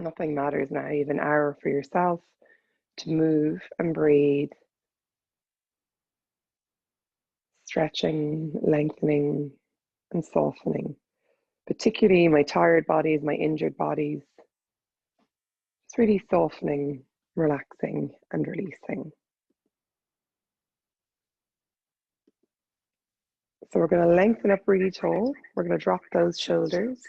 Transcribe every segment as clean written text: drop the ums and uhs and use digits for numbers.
Nothing matters now. You have an hour for yourself to move and breathe, stretching, lengthening, and softening, particularly my tired bodies, my injured bodies. It's really softening, relaxing, and releasing. So we're going to lengthen up really tall. We're going to drop those shoulders.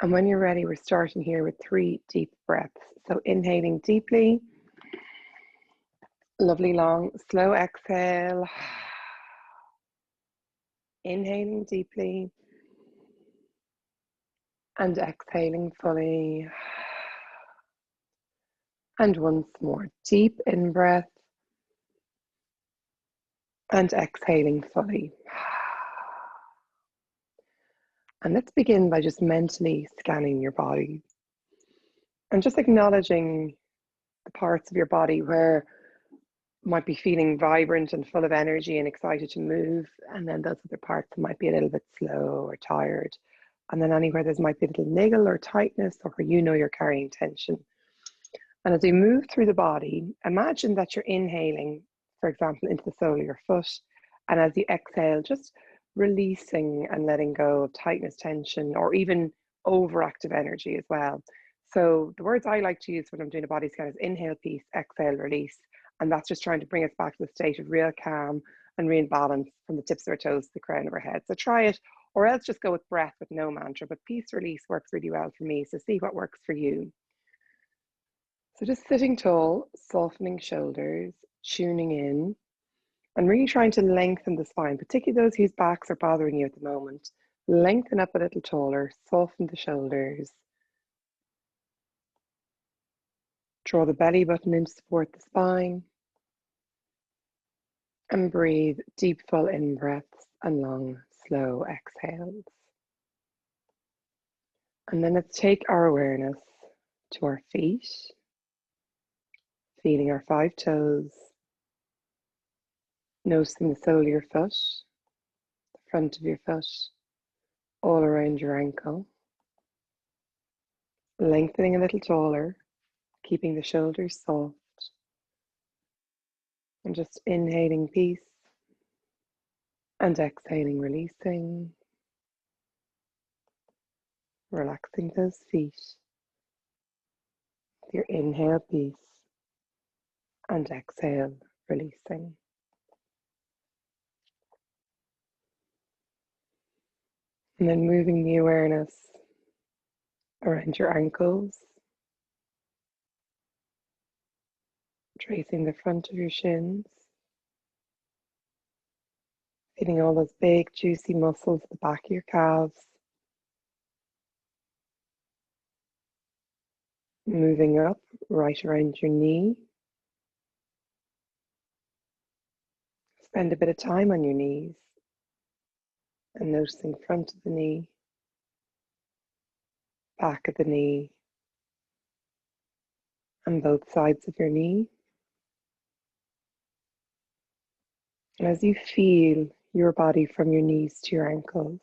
And when you're ready, we're starting here with 3 deep breaths. So inhaling deeply, lovely long, slow exhale. Inhaling deeply and exhaling fully. And once more, deep in breath and exhaling fully. And let's begin by just mentally scanning your body and just acknowledging the parts of your body where you might be feeling vibrant and full of energy and excited to move, and then those other parts might be a little bit slow or tired, and then anywhere there might be a little niggle or tightness, or where you know you're carrying tension. And as you move through the body, imagine that you're inhaling, for example, into the sole of your foot, and as you exhale, just releasing and letting go of tightness, tension, or even overactive energy as well. So the words I like to use when I'm doing a body scan is inhale, peace, exhale, release. And that's just trying to bring us back to the state of real calm and real balance from the tips of our toes to the crown of our head. So try it, or else just go with breath with no mantra, but peace, release works really well for me. So see what works for you. So just sitting tall, softening shoulders, tuning in, and really trying to lengthen the spine, particularly those whose backs are bothering you at the moment. Lengthen up a little taller, soften the shoulders. Draw the belly button in to support the spine. And breathe deep, full in-breaths and long, slow exhales. And then let's take our awareness to our feet, feeling our 5 toes, noticing the sole of your foot, the front of your foot, all around your ankle. Lengthening a little taller, keeping the shoulders soft. And just inhaling peace and exhaling, releasing. Relaxing those feet. With your inhale, peace, and exhale, releasing. And then moving the awareness around your ankles, tracing the front of your shins, feeling all those big, juicy muscles at the back of your calves, moving up right around your knee. Spend a bit of time on your knees and noticing front of the knee, back of the knee, and both sides of your knee. And as you feel your body from your knees to your ankles,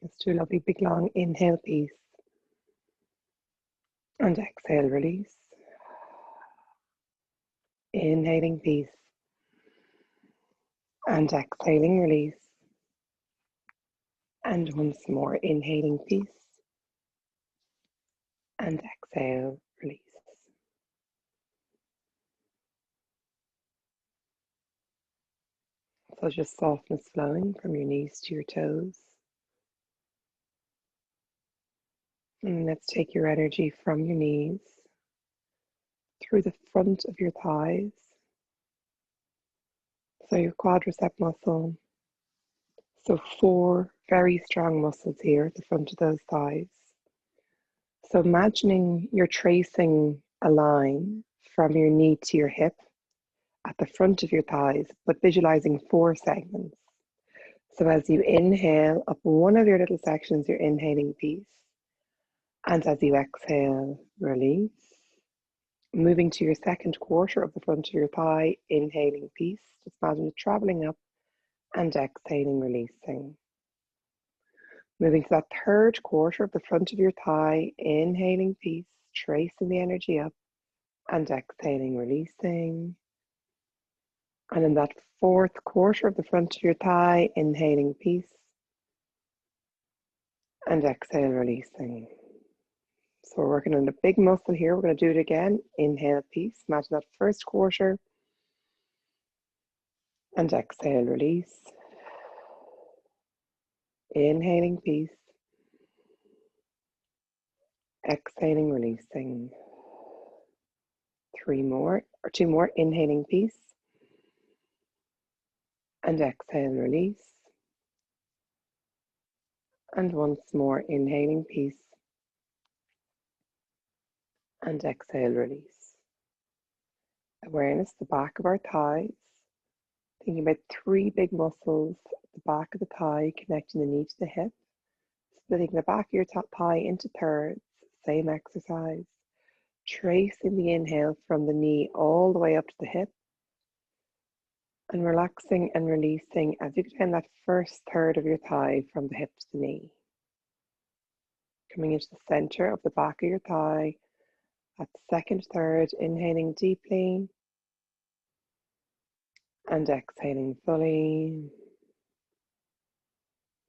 let's do a lovely big long inhale, peace, and exhale, release. Inhaling peace and exhaling, release. And once more, inhaling peace and exhale, release. So just softness flowing from your knees to your toes. And let's take your energy from your knees through the front of your thighs. So your quadricep muscle. So 4 very strong muscles here at the front of those thighs. So imagining you're tracing a line from your knee to your hip at the front of your thighs, but visualizing 4 segments. So as you inhale up one of your little sections, you're inhaling peace. And as you exhale, release. Moving to your second quarter of the front of your thigh, inhaling peace. Just imagine it traveling up and exhaling, releasing. Moving to that third quarter of the front of your thigh, inhaling peace, tracing the energy up, and exhaling, releasing. And in that fourth quarter of the front of your thigh, inhaling peace, and exhale, releasing. So we're working on the big muscle here. We're going to do it again. Inhale, peace. Imagine that first quarter. And exhale, release. Inhaling peace. Exhaling, releasing. 3 more, or 2 more. Inhaling peace. And exhale, release. And once more, inhaling peace. And exhale, release. Awareness, the back of our thighs. Thinking about 3 big muscles, the back of the thigh connecting the knee to the hip. Splitting the back of your thigh into thirds, same exercise. Tracing the inhale from the knee all the way up to the hip. And relaxing and releasing as you get down that first third of your thigh from the hip to the knee. Coming into the center of the back of your thigh, that second third, inhaling deeply and exhaling fully.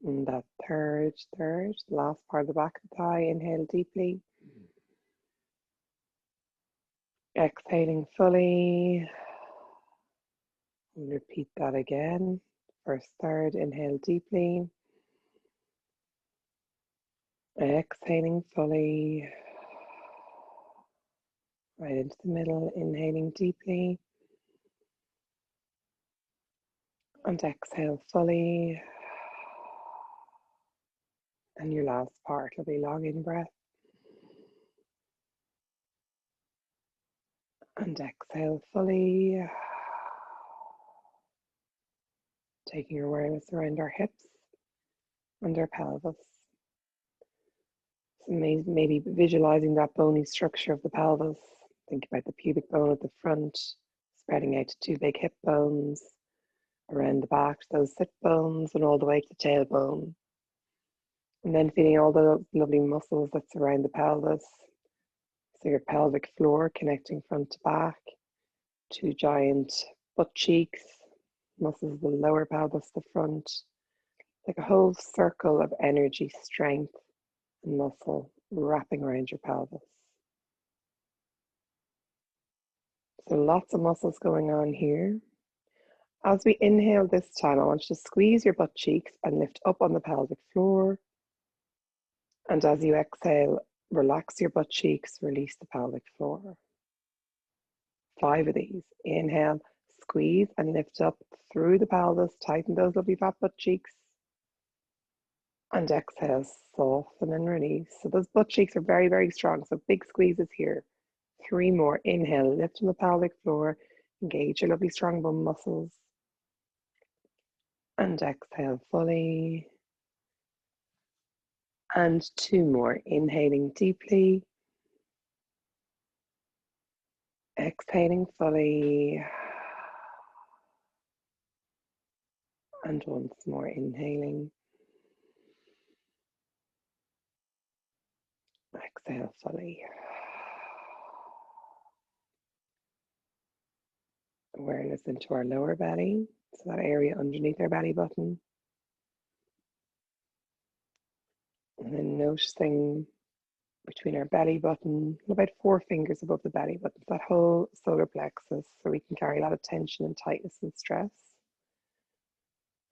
And that third, the last part of the back of the thigh, inhale deeply. Exhaling fully. And repeat that again. First third, inhale deeply. Exhaling fully. Right into the middle, inhaling deeply. And exhale fully. And your last part will be long in breath. And exhale fully. Taking your awareness around our hips and our pelvis. So maybe visualizing that bony structure of the pelvis. Think about the pubic bone at the front, spreading out to 2 big hip bones, around the back to those sit bones, and all the way to the tailbone. And then feeling all the lovely muscles that surround the pelvis. So your pelvic floor connecting front to back, 2 giant butt cheeks, muscles of the lower pelvis, the front, like a whole circle of energy, strength, and muscle wrapping around your pelvis. So lots of muscles going on here. As we inhale this time, I want you to squeeze your butt cheeks and lift up on the pelvic floor. And as you exhale, relax your butt cheeks, release the pelvic floor. 5 of these. Inhale, squeeze and lift up through the pelvis, tighten those lovely fat butt cheeks. And exhale, soften and release. So those butt cheeks are very, very strong. So big squeezes here. 3 more. Inhale, lift from the pelvic floor. Engage your lovely strong bum muscles. And exhale fully. And 2 more. Inhaling deeply. Exhaling fully. And once more, inhaling. Exhale fully. Awareness into our lower belly, so that area underneath our belly button. And then noticing between our belly button, about 4 fingers above the belly button, that whole solar plexus, so we can carry a lot of tension and tightness and stress.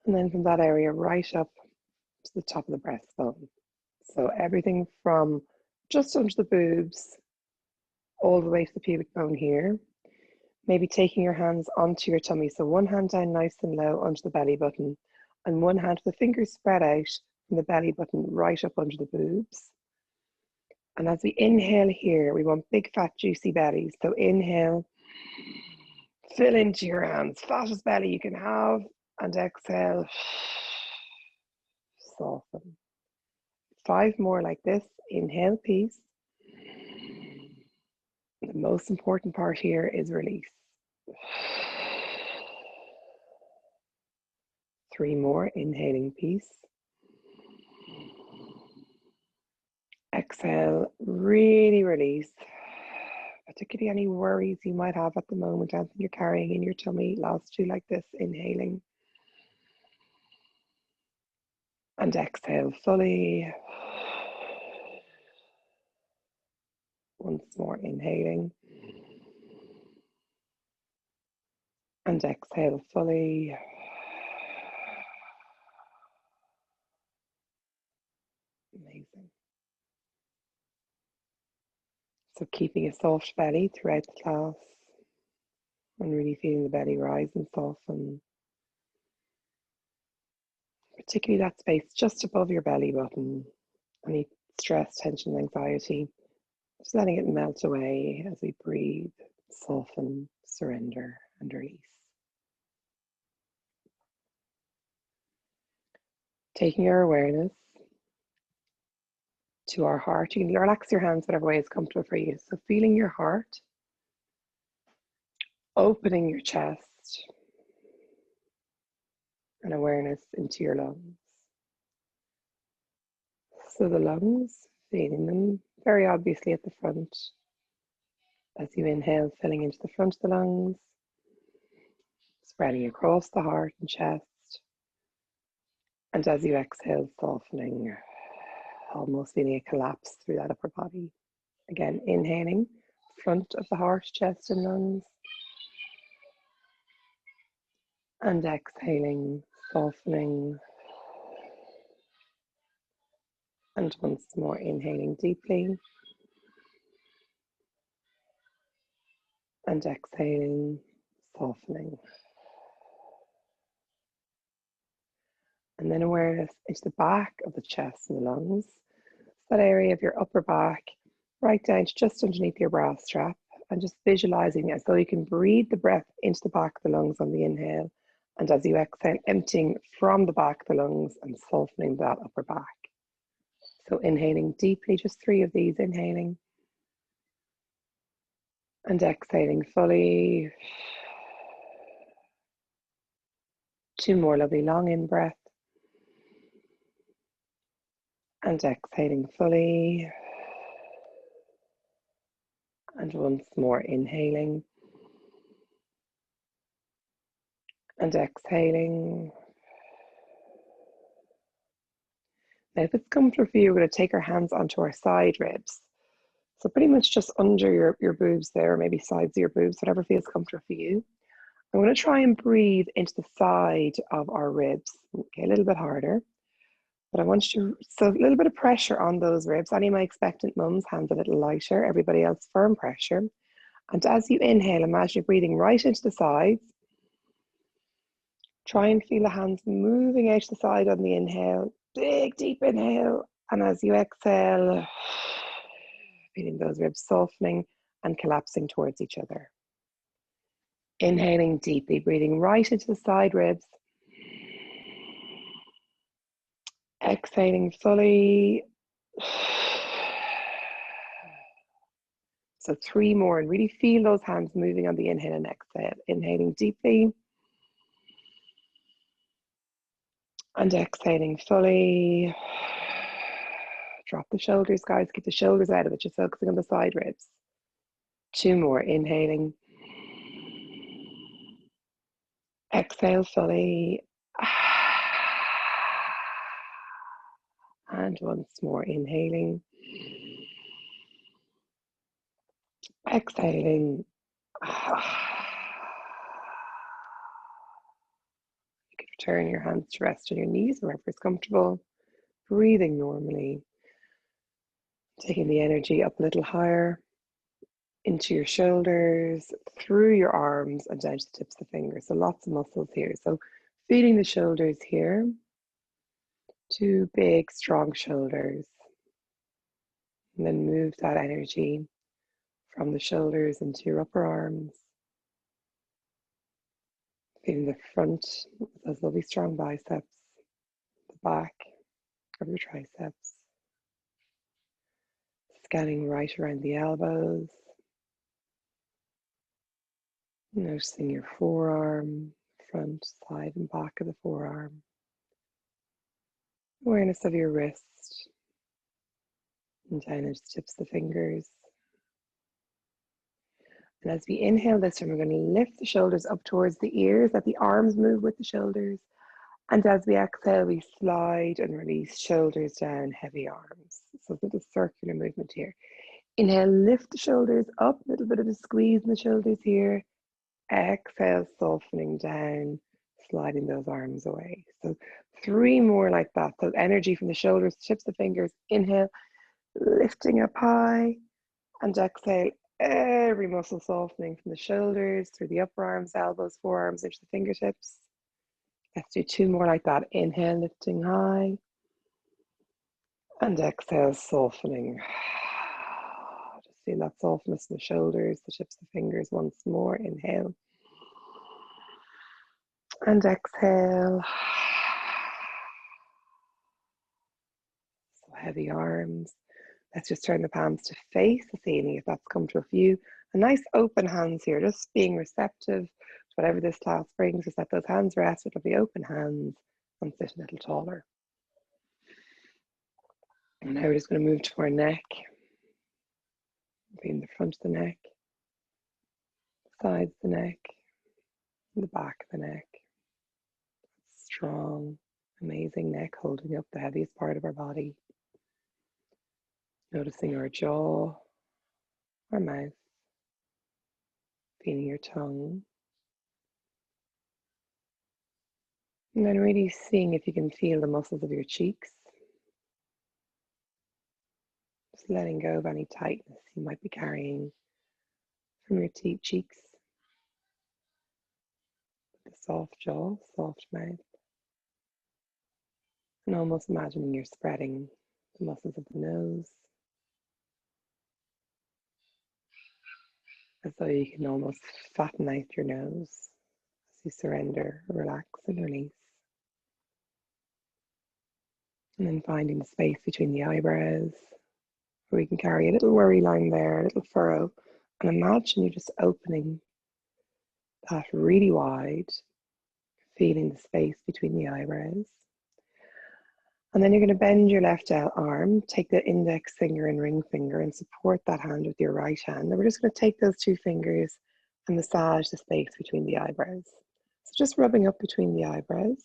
And then from that area right up to the top of the breastbone. So everything from just under the boobs all the way to the pubic bone here. Maybe taking your hands onto your tummy. So one hand down nice and low onto the belly button, and one hand with the fingers spread out from the belly button right up under the boobs. And as we inhale here, we want big, fat, juicy bellies. So inhale, fill into your hands, fattest belly you can have, and exhale, soften. 5 more like this. Inhale, peace. The most important part here is release. 3 more, inhaling peace. exhale, really release, particularly any worries you might have at the moment, anything you're carrying in your tummy. Last two like this, inhaling. And exhale fully. Once more, inhaling. And exhale fully. Amazing. So keeping a soft belly throughout the class and really feeling the belly rise and soften. Particularly that space just above your belly button. Any stress, tension, anxiety. Just letting it melt away as we breathe, soften, surrender, and release. Taking your awareness to our heart. You can relax your hands whatever way is comfortable for you. So feeling your heart, opening your chest, and awareness into your lungs. So the lungs, feeling them very obviously at the front. As you inhale, filling into the front of the lungs, spreading across the heart and chest. And as you exhale, softening, almost feeling a collapse through that upper body. Again, inhaling, front of the heart, chest and lungs. And exhaling, softening. And once more, inhaling deeply. And exhaling, softening. And then awareness into the back of the chest and the lungs. That area of your upper back, right down to just underneath your bra strap. And just visualizing as though you can breathe the breath into the back of the lungs on the inhale. And as you exhale, emptying from the back of the lungs and softening that upper back. So inhaling deeply, just 3 of these, inhaling. And exhaling fully. 2 more lovely long in breath. And exhaling fully. And once more, inhaling. And exhaling. Now, if it's comfortable for you, we're going to take our hands onto our side ribs. So pretty much just under your boobs there, or maybe sides of your boobs, whatever feels comfortable for you. I'm going to try and breathe into the side of our ribs. Okay, a little bit harder. But I want you to, so a little bit of pressure on those ribs. Any of my expectant mums, hands a little lighter. Everybody else, firm pressure. And as you inhale, imagine you're breathing right into the sides. Try and feel the hands moving out to the side on the inhale. Big, deep inhale. And as you exhale, feeling those ribs softening and collapsing towards each other. Inhaling deeply, breathing right into the side ribs. Exhaling fully. So 3 more, and really feel those hands moving on the inhale and exhale. Inhaling deeply. And exhaling fully. Drop the shoulders, guys. Keep the shoulders out of it. Just focusing on the side ribs. 2 more. Inhaling. Exhale fully. And once more. Inhaling. Exhaling. You can return your hands to rest on your knees wherever it's comfortable. Breathing normally. Taking the energy up a little higher into your shoulders, through your arms, and down to the tips of the fingers. So lots of muscles here. So feeding the shoulders here. 2 big, strong shoulders. And then move that energy from the shoulders into your upper arms. Feeling the front of those lovely strong biceps, the back of your triceps. Scanning right around the elbows. Noticing your forearm, front, side, and back of the forearm. Awareness of your wrist, and down into the tips of the fingers. And as we inhale this time, we're going to lift the shoulders up towards the ears, let the arms move with the shoulders. And as we exhale, we slide and release shoulders down, heavy arms. So a little circular movement here. Inhale, lift the shoulders up, a little bit of a squeeze in the shoulders here. Exhale, softening down, sliding those arms away. So 3 more like that. So energy from the shoulders, tips of the fingers. Inhale, lifting up high, and exhale, every muscle softening from the shoulders through the upper arms, elbows, forearms, into the fingertips. Let's do 2 more like that. Inhale, lifting high, and exhale, softening. Just feel that softness in the shoulders, the tips of the fingers once more. Inhale, and exhale. So heavy arms. Let's just turn the palms to face the ceiling if that's comfortable for you. A nice open hands here, just being receptive to whatever this class brings. Just let those hands rest with the open hands and sit a little taller. And now we're just going to move to our neck, being the front of the neck, sides of the neck, and the back of the neck. Strong, amazing neck holding up the heaviest part of our body. Noticing our jaw, our mouth, feeling your tongue. And then really seeing if you can feel the muscles of your cheeks. Just letting go of any tightness you might be carrying from your cheeks. The soft jaw, soft mouth. And almost imagining you're spreading the muscles of the nose, as though you can almost flatten out your nose as you surrender, relax and release. And then finding the space between the eyebrows, where we can carry a little worry line there, a little furrow, and imagine you just opening that really wide, feeling the space between the eyebrows. And then you're going to bend your left arm, take the index finger and ring finger and support that hand with your right hand. And we're just going to take those 2 fingers and massage the space between the eyebrows. So just rubbing up between the eyebrows.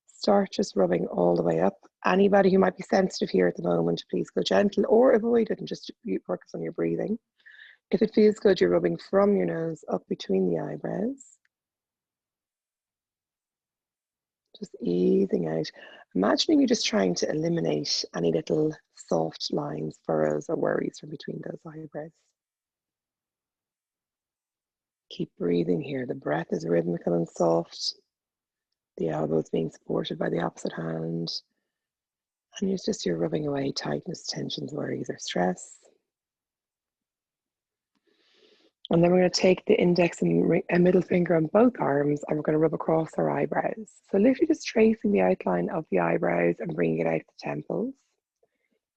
Start just rubbing all the way up. Anybody who might be sensitive here at the moment, please go gentle or avoid it and just focus on your breathing. If it feels good, you're rubbing from your nose up between the eyebrows. Just easing out. Imagining you're just trying to eliminate any little soft lines, furrows, or worries from between those eyebrows. Keep breathing here. The breath is rhythmical and soft. The elbows being supported by the opposite hand. And it's just you're rubbing away tightness, tensions, worries, or stress. And then we're going to take the index and middle finger on both arms and we're going to rub across our eyebrows. So literally just tracing the outline of the eyebrows and bringing it out the temples.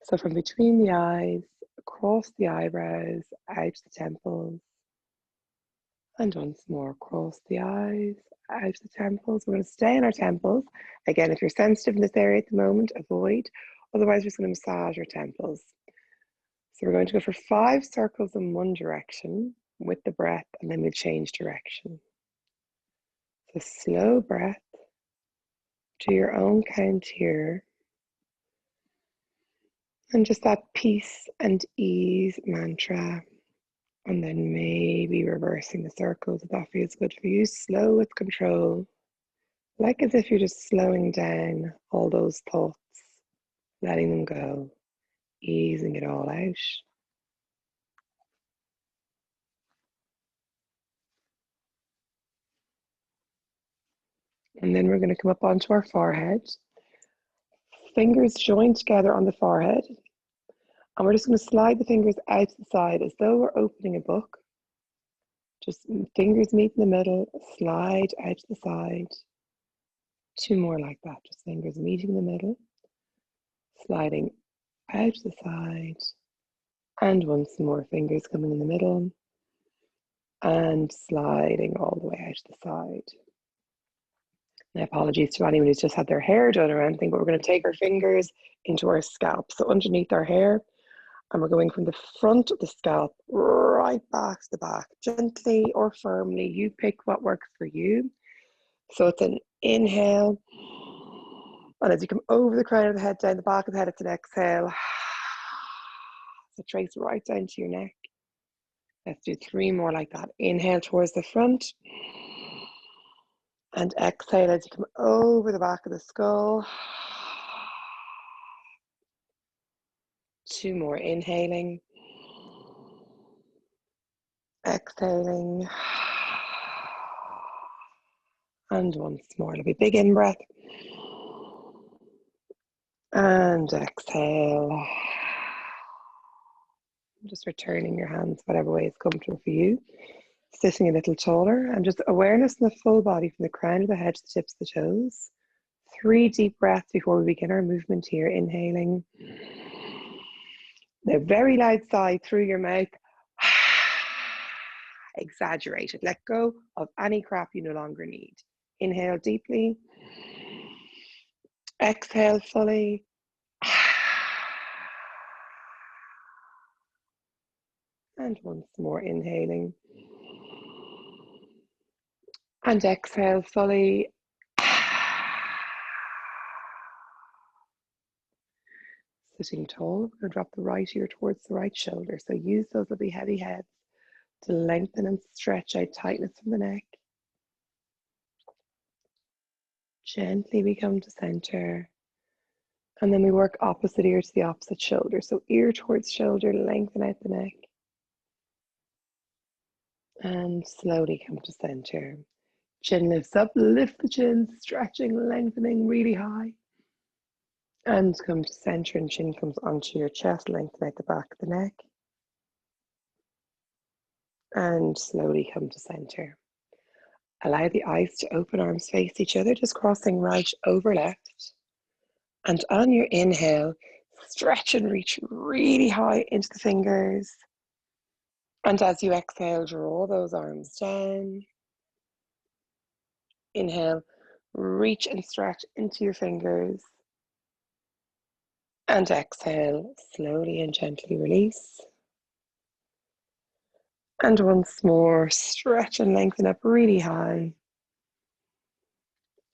So from between the eyes, across the eyebrows, out the temples. And once more, across the eyes, out the temples. We're going to stay in our temples. Again, if you're sensitive in this area at the moment, avoid. Otherwise, we're just going to massage our temples. So we're going to go for 5 circles in one direction with the breath, and then we'll change direction. So slow breath, to your own count here. And just that peace and ease mantra. And then maybe reversing the circles if that feels good for you. Slow with control. Like as if you're just slowing down all those thoughts, letting them go, easing it all out. And then we're going to come up onto our forehead. Fingers joined together on the forehead. And we're just going to slide the fingers out to the side as though we're opening a book. Just fingers meet in the middle, slide out to the side. 2 more like that, just fingers meeting in the middle, sliding out to the side. And once more, fingers coming in the middle and sliding all the way out to the side. My apologies to anyone who's just had their hair done or anything, but we're going to take our fingers into our scalp. So underneath our hair, And we're going from the front of the scalp right back to the back, gently or firmly. You pick what works for you. So it's an inhale. And as you come over the crown of the head, down the back of the head, it's an exhale. So trace right down to your neck. Let's do 3 more like that. Inhale towards the front. And exhale as you come over the back of the skull. 2 more, inhaling. Exhaling. And once more, it'll be big in breath. And exhale. Just returning your hands whatever way is comfortable for you. Sitting a little taller, and just awareness in the full body from the crown of the head to the tips of the toes. 3 deep breaths before we begin our movement here. Inhaling. The very loud sigh through your mouth. Exaggerate it. Let go of any crap you no longer need. Inhale deeply. Exhale fully. And once more, inhaling. And exhale fully. Sitting tall, we're going to drop the right ear towards the right shoulder. So use those lovely heavy heads to lengthen and stretch out tightness from the neck. Gently we come to center. And then we work opposite ear to the opposite shoulder. So ear towards shoulder, lengthen out the neck. And slowly come to center. Chin lifts up, lift the chin, stretching, lengthening really high. And come to center, and chin comes onto your chest, lengthen out the back of the neck. And slowly come to center. Allow the eyes to open, arms face each other, just crossing right over left. And on your inhale, stretch and reach really high into the fingers. And as you exhale, draw those arms down. Inhale, reach and stretch into your fingers. And exhale, slowly and gently release. And once more, stretch and lengthen up really high.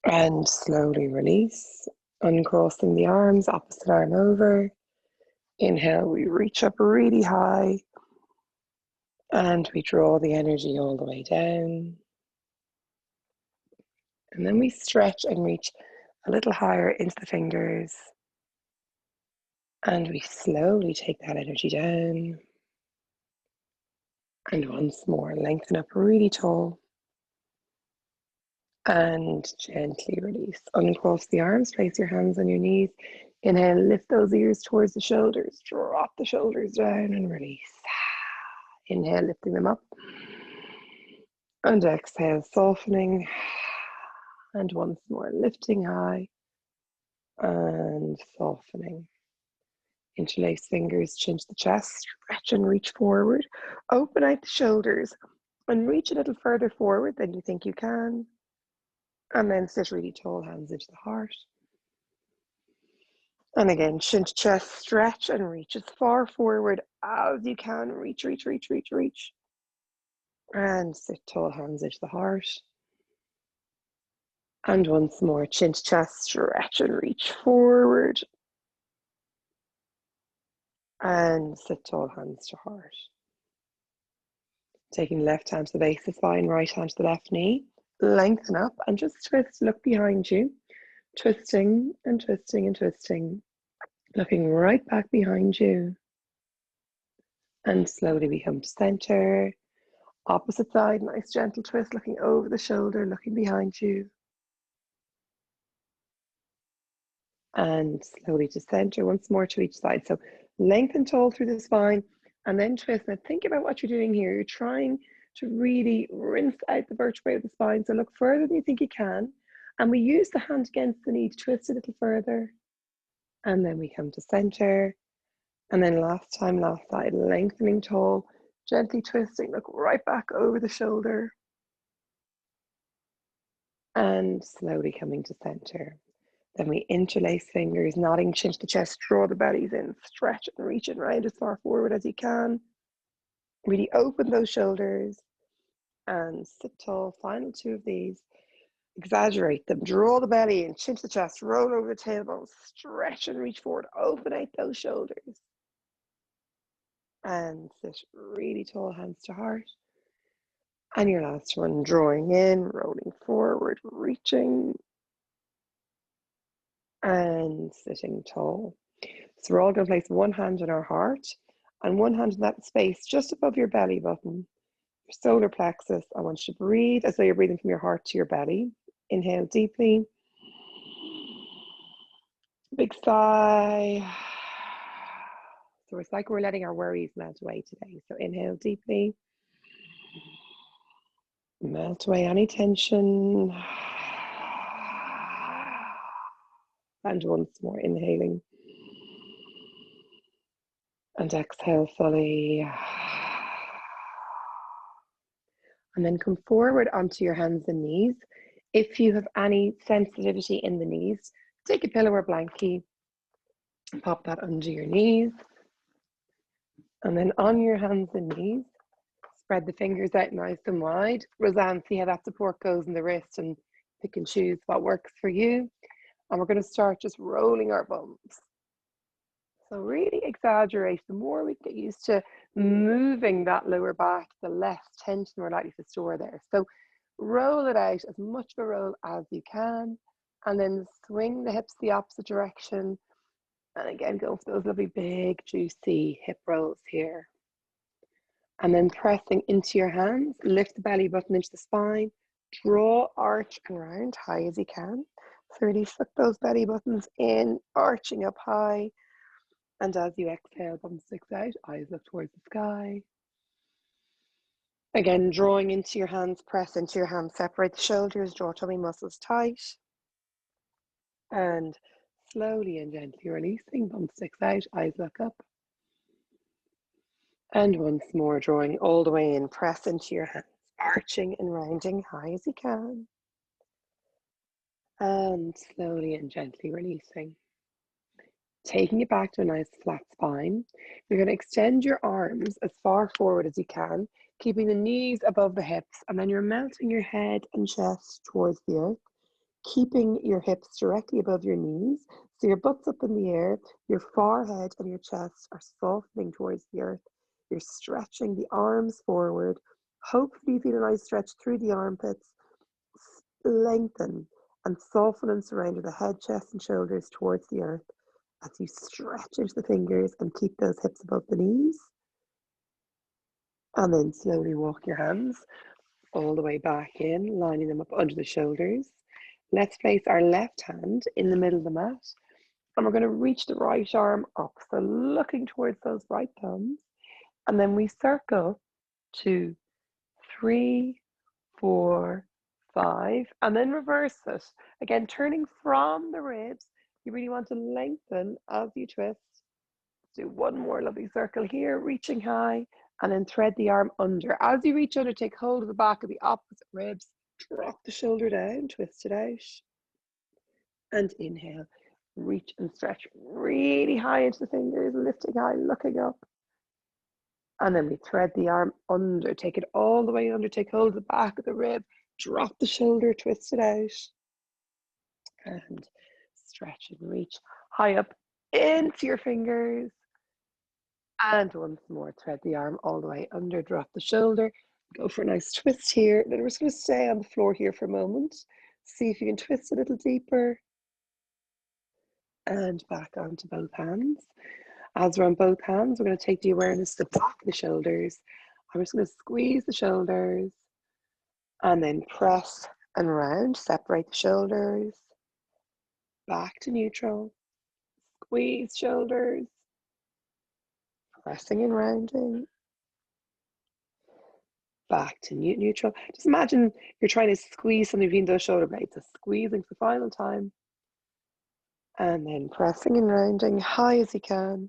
And slowly release. Uncrossing the arms, opposite arm over. Inhale, we reach up really high. And we draw the energy all the way down. And then we stretch and reach a little higher into the fingers. And we slowly take that energy down. And once more, lengthen up really tall. And gently release. Uncross the arms, place your hands on your knees. Inhale, lift those ears towards the shoulders. Drop the shoulders down and release. Inhale, lifting them up. And exhale, softening. And once more, lifting high. And softening. Interlace fingers, chin to the chest, stretch and reach forward. Open out the shoulders and reach a little further forward than you think you can. And then sit really tall, hands into the heart. And again, chin to chest, stretch and reach as far forward as you can. Reach, reach, reach, reach, reach. And sit tall, hands into the heart. And once more, chin to chest, stretch and reach forward. And sit tall, hands to heart. Taking left hand to the base of the spine, right hand to the left knee. Lengthen up and just twist, look behind you. Twisting and twisting and twisting. Looking right back behind you. And slowly we come to center. Opposite side, nice gentle twist, looking over the shoulder, looking behind you. And slowly to center, once more to each side. So lengthen tall through the spine and then twist. Now think about what you're doing here. You're trying to really rinse out the vertebrae of the spine. So look further than you think you can. And we use the hand against the knee to twist a little further. And then we come to center. And then last time, last side, lengthening tall, gently twisting, look right back over the shoulder. And slowly coming to center. Then we interlace fingers, nodding chin to the chest, draw the bellies in, stretch and reach and round as far forward as you can. Really open those shoulders and sit tall. Final two of these. Exaggerate them, draw the belly in, chin to the chest, roll over the tailbone, stretch and reach forward, open out those shoulders. And sit really tall, hands to heart. And your last one, drawing in, rolling forward, reaching, and sitting tall. So we're all going to place one hand on our heart and one hand in that space just above your belly button, your solar plexus. I want you to breathe as though you're breathing from your heart to your belly. Inhale deeply. Big sigh. So it's like we're letting our worries melt away today. So inhale deeply. Melt away any tension. And once more, inhaling. And exhale fully. And then come forward onto your hands and knees. If you have any sensitivity in the knees, take a pillow or blankie and pop that under your knees. And then on your hands and knees, spread the fingers out nice and wide. Roseanne, see how that support goes in the wrist and pick and choose what works for you. And we're going to start just rolling our bums. So really exaggerate. The more we get used to moving that lower back, the less tension we're likely to store there. So roll it out as much of a roll as you can, and then swing the hips the opposite direction. And again, go for those lovely big, juicy hip rolls here. And then pressing into your hands, lift the belly button into the spine, draw, arch and round high as you can. So really suck those belly buttons in, arching up high. And as you exhale, bum sticks out, eyes look towards the sky. Again, drawing into your hands, press into your hands, separate the shoulders, draw tummy muscles tight. And slowly and gently releasing, bum sticks out, eyes look up. And once more, drawing all the way in, press into your hands, arching and rounding high as you can. And slowly and gently releasing. Taking it back to a nice flat spine. You're going to extend your arms as far forward as you can, keeping the knees above the hips, and then you're melting your head and chest towards the earth, keeping your hips directly above your knees. So your butt's up in the air, your forehead and your chest are softening towards the earth. You're stretching the arms forward. Hopefully you feel a nice stretch through the armpits. Lengthen and soften and surrender the head, chest and shoulders towards the earth as you stretch into the fingers and keep those hips above the knees. And then slowly walk your hands all the way back in, lining them up under the shoulders. Let's place our left hand in the middle of the mat. And we're going to reach the right arm up. So looking towards those right thumbs. And then we circle 2, 3, 4, 5. And then reverse it. Again, turning from the ribs. You really want to lengthen as you twist. Let's do one more lovely circle here, reaching high, and then thread the arm under. As you reach under, take hold of the back of the opposite ribs, drop the shoulder down, twist it out, and inhale. Reach and stretch really high into the fingers, lifting high, looking up. And then we thread the arm under, take it all the way under, take hold of the back of the rib, drop the shoulder, twist it out, and stretch and reach high up into your fingers. And once more, thread the arm all the way under, drop the shoulder, go for a nice twist here. Then we're just going to stay on the floor here for a moment. See if you can twist a little deeper. And back onto both hands. As we're on both hands, we're going to take the awareness to the back of the shoulders. I'm just going to squeeze the shoulders and then press and round, separate the shoulders. Back to neutral, squeeze shoulders, pressing and rounding, back to neutral. Just imagine you're trying to squeeze something between those shoulder blades, so squeezing for the final time, and then pressing and rounding high as you can,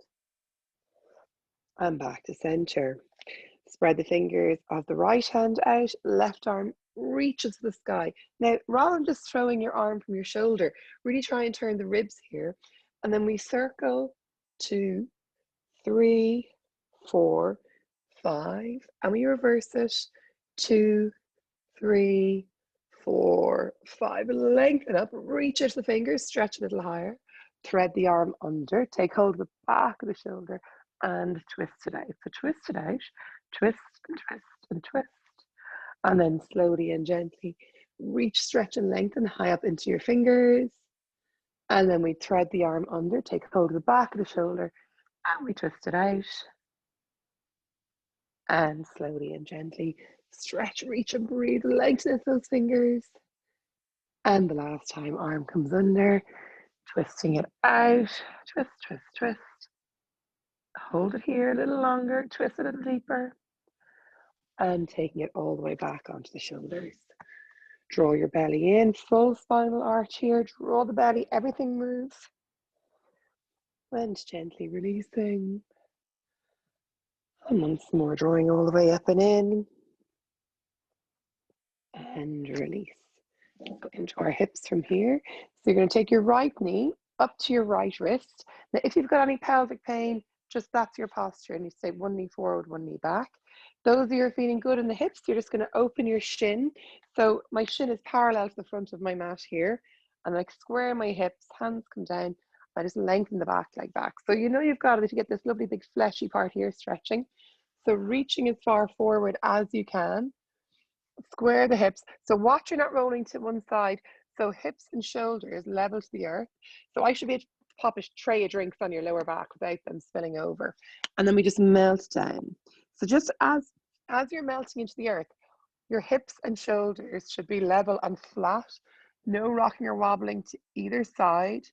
and back to center. Spread the fingers of the right hand out, left arm reaches to the sky. Now, rather than just throwing your arm from your shoulder, really try and turn the ribs here. And then we circle 2, 3, 4, 5, and we reverse it. 2, 3, 4, 5. Lengthen up, reach out the fingers, stretch a little higher. Thread the arm under, take hold of the back of the shoulder and twist it out. So twist it out, twist and twist and twist. And then slowly and gently reach, stretch and lengthen high up into your fingers. And then we thread the arm under, take hold of the back of the shoulder and we twist it out. And slowly and gently stretch, reach and breathe, lengthen those fingers. And the last time, arm comes under, twisting it out, twist, twist, twist. Hold it here a little longer, twist it a little deeper. And taking it all the way back onto the shoulders. Draw your belly in, full spinal arch here, draw the belly, everything moves. And gently releasing. And once more, drawing all the way up and in. And release. Go into our hips from here. So you're going to take your right knee up to your right wrist. Now, if you've got any pelvic pain, just that's your posture. And you say one knee forward, one knee back. Those of you who are feeling good in the hips, you're just going to open your shin. So my shin is parallel to the front of my mat here. And I square my hips, hands come down. I just lengthen the back leg back. So you know you've got it if you get this lovely big fleshy part here stretching. So reaching as far forward as you can. Square the hips. So watch you're not rolling to one side. So hips and shoulders level to the earth. So I should be able to pop a tray of drinks on your lower back without them spilling over. And then we just melt down. So just as you're melting into the earth, your hips and shoulders should be level and flat. No rocking or wobbling to either side.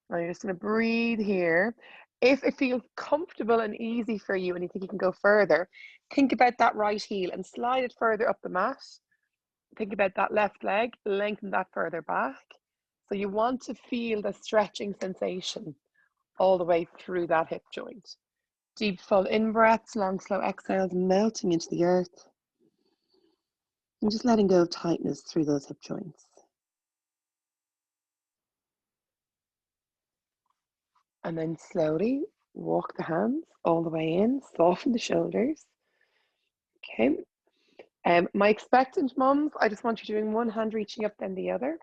And you're just going to breathe here. If it feels comfortable and easy for you and you think you can go further, think about that right heel and slide it further up the mat. Think about that left leg, lengthen that further back. So you want to feel the stretching sensation all the way through that hip joint. Deep full in-breaths, long slow exhales, melting into the earth. And just letting go of tightness through those hip joints. And then slowly walk the hands all the way in, soften the shoulders. Okay. My expectant mums, I just want you doing one hand reaching up, then the other.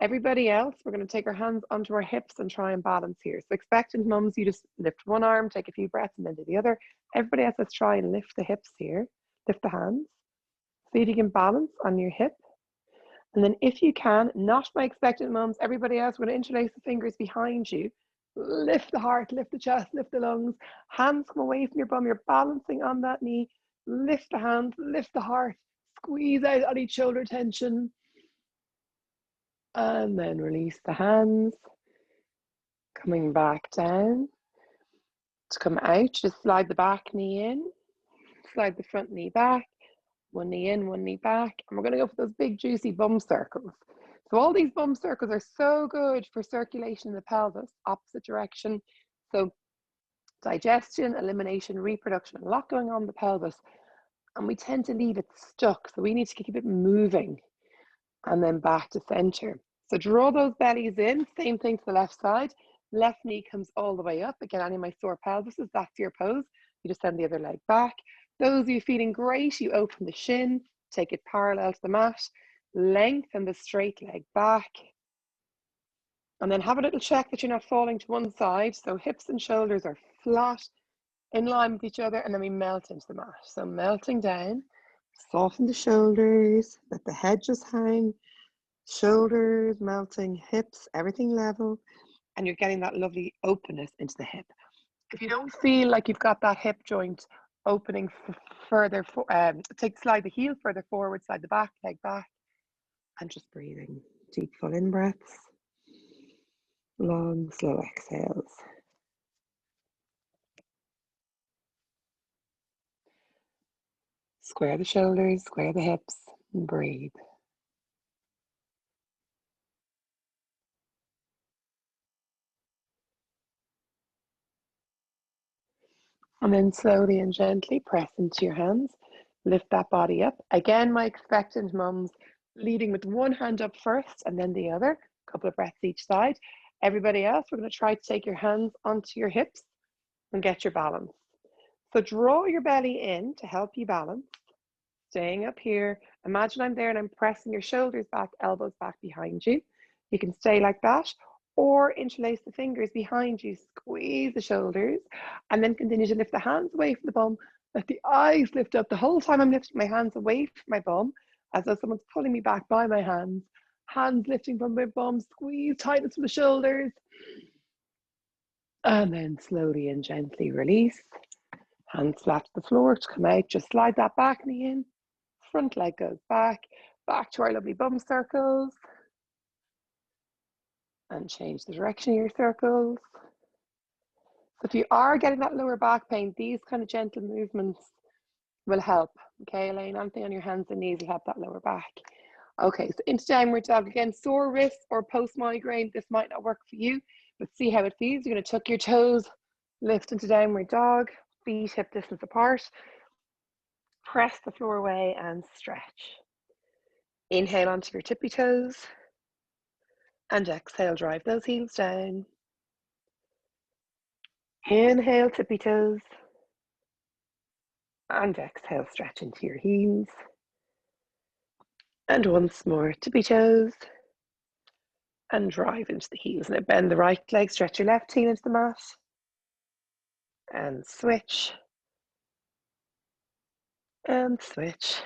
Everybody else, we're going to take our hands onto our hips and try and balance here. So expectant mums, you just lift one arm, take a few breaths, and then do the other. Everybody else, let's try and lift the hips here. Lift the hands. See if you can balance on your hip. And then if you can, not my expectant mums, everybody else, we're going to interlace the fingers behind you. Lift the heart, lift the chest, lift the lungs. Hands come away from your bum. You're balancing on that knee. Lift the hands, lift the heart. Squeeze out any shoulder tension. And then release the hands. Coming back down. To come out, just slide the back knee in. Slide the front knee back. One knee in, one knee back. And we're going to go for those big juicy bum circles. So all these bum circles are so good for circulation in the pelvis, opposite direction. So digestion, elimination, reproduction, a lot going on in the pelvis. And we tend to leave it stuck. So we need to keep it moving and then back to center. So draw those bellies in, same thing to the left side. Left knee comes all the way up. Again, any of my sore pelvises, that's your pose. You just send the other leg back. Those of you feeling great, you open the shin, take it parallel to the mat, lengthen the straight leg back. And then have a little check that you're not falling to one side. So hips and shoulders are flat, in line with each other, and then we melt into the mat. So melting down, soften the shoulders, let the head just hang, shoulders melting, hips, everything level, and you're getting that lovely openness into the hip. If you don't feel like you've got that hip joint opening further, slide the heel further forward, slide the back leg back, and just breathing. Deep full in breaths, long slow exhales. Square the shoulders, square the hips, and breathe. And then slowly and gently press into your hands. Lift that body up. Again, my expectant mums, leading with one hand up first and then the other. A couple of breaths each side. Everybody else, we're going to try to take your hands onto your hips and get your balance. So draw your belly in to help you balance. Staying up here. Imagine I'm there and I'm pressing your shoulders back, elbows back behind you. You can stay like that, or interlace the fingers behind you, squeeze the shoulders, and then continue to lift the hands away from the bum. Let the eyes lift up. The whole time I'm lifting my hands away from my bum, as though someone's pulling me back by my hands. Hands lifting from my bum, squeeze, tightness from the shoulders. And then slowly and gently release. Hands flat to the floor to come out. Just slide that back knee in. Front leg goes back to our lovely bum circles. And change the direction of your circles. So if you are getting that lower back pain, these kind of gentle movements will help. Okay, laying anything on your hands and knees will help that lower back. Okay, so into downward dog again. Sore wrists or post migraine, this might not work for you, but see how it feels. You're going to tuck your toes, lift into downward dog, feet hip distance apart. Press the floor away and stretch. Inhale onto your tippy toes and exhale, drive those heels down. Inhale, tippy toes, and exhale, stretch into your heels. And once more, tippy toes, and drive into the heels. Now bend the right leg, stretch your left heel into the mat, and switch, and switch,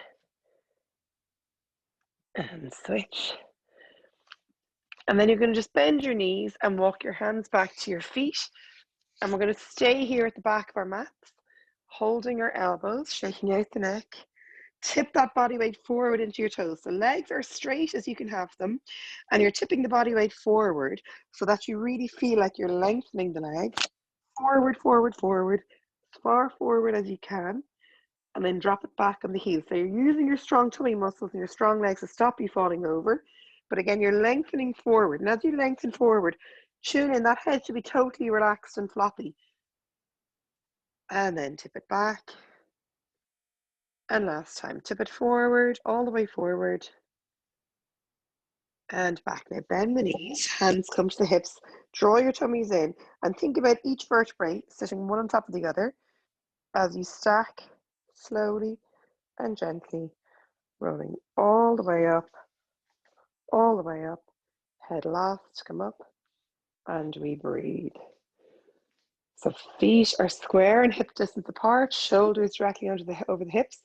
and switch. And then you're going to just bend your knees and walk your hands back to your feet. And we're going to stay here at the back of our mats, holding our elbows, shaking out the neck. Tip that body weight forward into your toes. The legs are straight as you can have them, and you're tipping the body weight forward so that you really feel like you're lengthening the legs. Forward, forward, forward, as far forward as you can, and then drop it back on the heels. So you're using your strong tummy muscles and your strong legs to stop you falling over. But again, you're lengthening forward. And as you lengthen forward, tune in, that head should be totally relaxed and floppy. And then tip it back. And last time, tip it forward, all the way forward. And back. Now bend the knees, hands come to the hips, draw your tummies in, and think about each vertebrae sitting one on top of the other as you stack slowly and gently, rolling all the way up, head last, come up, and we breathe. So feet are square and hip distance apart, shoulders directly over the hips.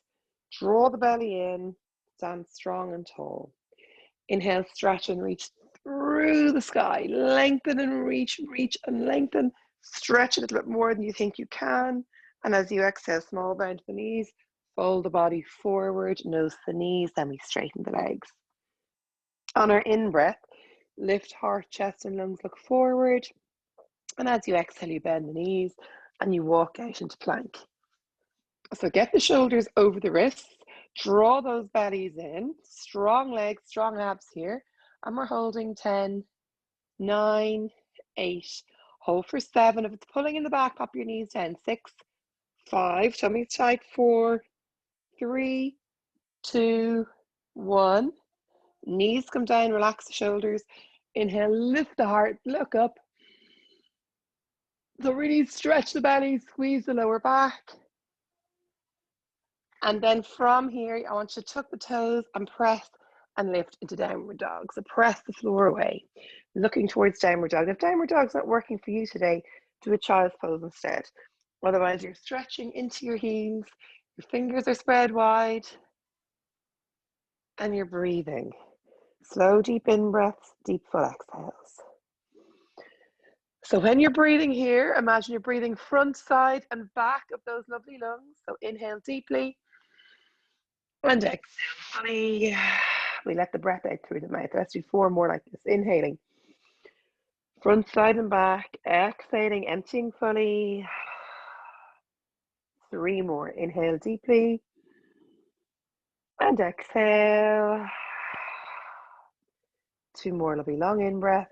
Draw the belly in, stand strong and tall. Inhale, stretch and reach through the sky. Lengthen and reach, reach and lengthen. Stretch a little bit more than you think you can. And as you exhale, small bend to the knees, fold the body forward, nose to the knees, then we straighten the legs. On our in-breath, lift heart, chest and lungs, look forward. And as you exhale, you bend the knees and you walk out into plank. So get the shoulders over the wrists, draw those bellies in, strong legs, strong abs here. And we're holding 10, 9, 8, hold for 7. If it's pulling in the back, pop your knees down. 6, 5, tummy tight. 4, 3, 2, 1. Knees come down, relax the shoulders. Inhale, lift the heart, look up. So really stretch the belly, squeeze the lower back. And then from here, I want you to tuck the toes and press and lift into downward dog. So press the floor away, looking towards downward dog. If downward dog's not working for you today, do a child's pose instead. Otherwise, you're stretching into your heels, your fingers are spread wide, and you're breathing. Slow, deep in-breaths, deep, full exhales. So when you're breathing here, imagine you're breathing front, side, and back of those lovely lungs. So inhale deeply. And exhale fully. We let the breath out through the mouth. Let's do 4 more like this. Inhaling. Front, side, and back. Exhaling, emptying fully. 3 more. Inhale deeply. And exhale. 2 more lovely long in-breath.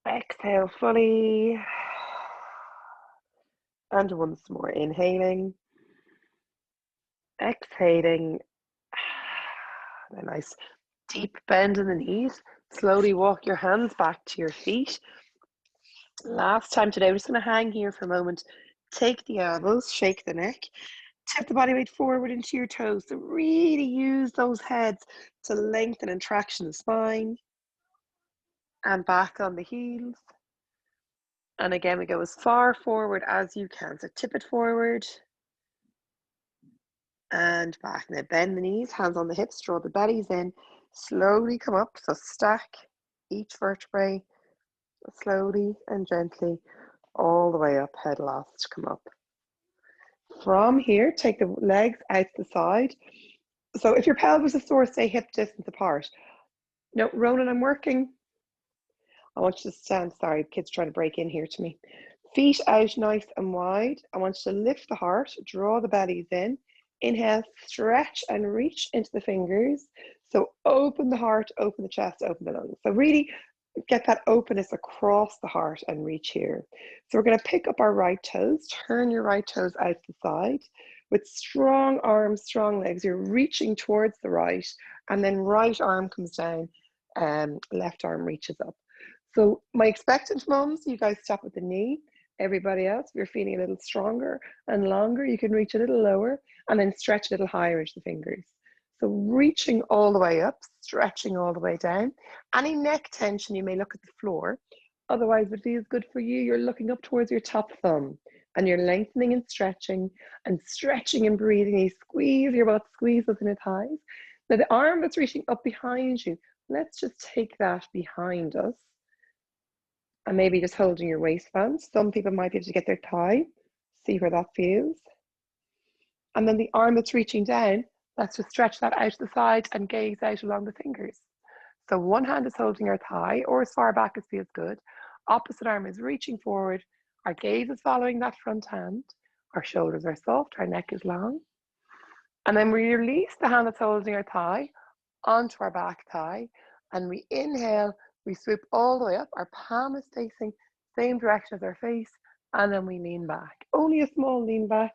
Exhale fully. And once more. Inhaling. Exhaling. A nice deep bend in the knees. Slowly walk your hands back to your feet. Last time today, we're just going to hang here for a moment. Take the elbows, shake the neck, tip the body weight forward into your toes. So really use those heads to lengthen and traction the spine. And back on the heels. And again, we go as far forward as you can. So tip it forward and back. Now bend the knees, hands on the hips, draw the bellies in. Slowly come up. So stack each vertebrae slowly and gently all the way up, head last, come up. From here, take the legs out to the side. So if your pelvis is sore, stay hip distance apart. No, Ronan, I'm working. I want you to stand, sorry, the kid's trying to break in here to me. Feet out nice and wide. I want you to lift the heart, draw the bellies in. Inhale, stretch and reach into the fingers. So open the heart, open the chest, open the lungs. So really get that openness across the heart and reach here. So we're going to pick up our right toes, turn your right toes out to the side. With strong arms, strong legs, you're reaching towards the right, and then right arm comes down, left arm reaches up. So my expectant mums, you guys stop at the knee. Everybody else, if you're feeling a little stronger and longer, you can reach a little lower and then stretch a little higher into the fingers. So reaching all the way up, stretching all the way down. Any neck tension, you may look at the floor. Otherwise, if it feels good for you, you're looking up towards your top thumb and you're lengthening and stretching and breathing. You squeeze your butt, squeeze those inner thighs. Now the arm that's reaching up behind you, let's just take that behind us. And maybe just holding your waistband. Some people might be able to get their thigh, see where that feels. And then the arm that's reaching down, let's just stretch that out to the side and gaze out along the fingers. So one hand is holding our thigh or as far back as feels good. Opposite arm is reaching forward. Our gaze is following that front hand. Our shoulders are soft, our neck is long. And then we release the hand that's holding our thigh onto our back thigh. And we inhale, we swoop all the way up. Our palm is facing same direction as our face. And then we lean back. Only a small lean back.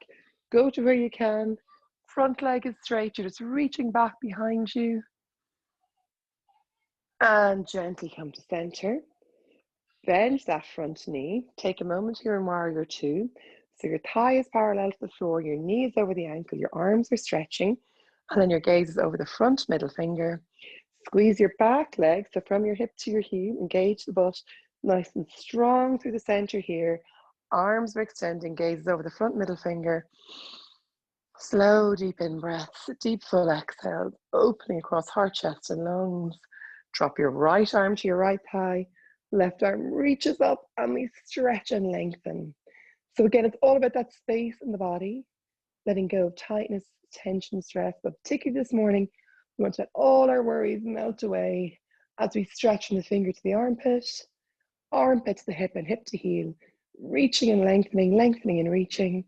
Go to where you can. Front leg is straight. You're just reaching back behind you. And gently come to center. Bend that front knee. Take a moment here in warrior two. So your thigh is parallel to the floor, your knee is over the ankle, your arms are stretching, and then your gaze is over the front middle finger. Squeeze your back leg, so from your hip to your heel, engage the butt, nice and strong through the center here. Arms are extending, gaze is over the front middle finger. Slow, deep in breaths, deep full exhales, opening across heart, chest, and lungs. Drop your right arm to your right thigh. Left arm reaches up and we stretch and lengthen. So again, it's all about that space in the body, letting go of tightness, tension, stress, but particularly this morning, we want to let all our worries melt away as we stretch from the finger to the armpit to the hip and hip to heel, reaching and lengthening, lengthening and reaching,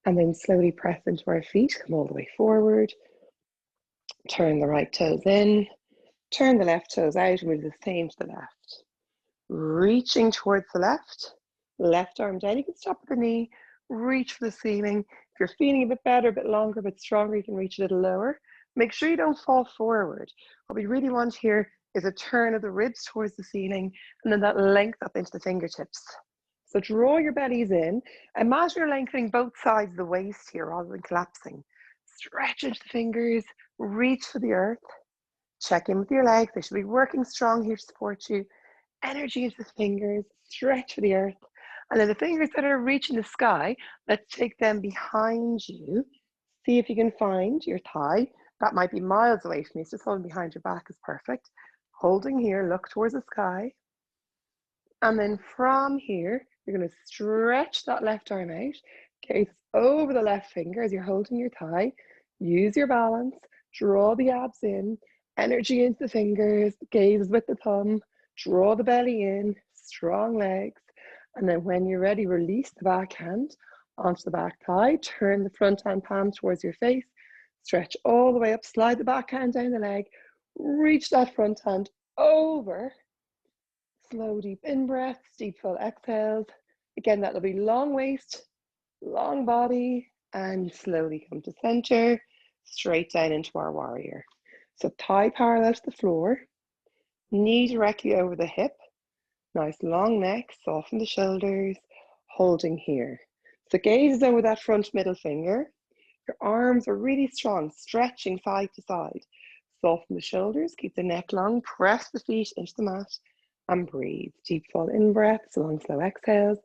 and then slowly press into our feet, come all the way forward, turn the right toes in, turn the left toes out, and we'll do the same to the left. Reaching towards the left arm down. You can stop at the knee, reach for the ceiling. If you're feeling a bit better, a bit longer, a bit stronger, you can reach a little lower. Make sure you don't fall forward. What we really want here is a turn of the ribs towards the ceiling and then that length up into the fingertips. So draw your bellies in. Imagine you're lengthening both sides of the waist here rather than collapsing. Stretch into the fingers, reach for the earth. Check in with your legs. They should be working strong here to support you. Energy into the fingers, stretch for the earth. And then the fingers that are reaching the sky, let's take them behind you. See if you can find your thigh. That might be miles away from you, so just holding behind your back is perfect. Holding here, look towards the sky. And then from here, you're going to stretch that left arm out. Gaze over the left finger as you're holding your thigh. Use your balance, draw the abs in, energy into the fingers, gaze with the thumb. Draw the belly in, strong legs. And then when you're ready, release the back hand onto the back thigh. Turn the front hand palm towards your face. Stretch all the way up, slide the back hand down the leg. Reach that front hand over. Slow, deep in breaths, deep full exhales. Again, that'll be long waist, long body, and slowly come to center. straight down into our warrior. So thigh parallel to the floor, knee directly over the hip, nice long neck, soften the shoulders, holding here. So gaze is over that front middle finger. Your arms are really strong, stretching side to side. Soften the shoulders, keep the neck long, press the feet into the mat and breathe. Deep fall in breaths, long slow exhales.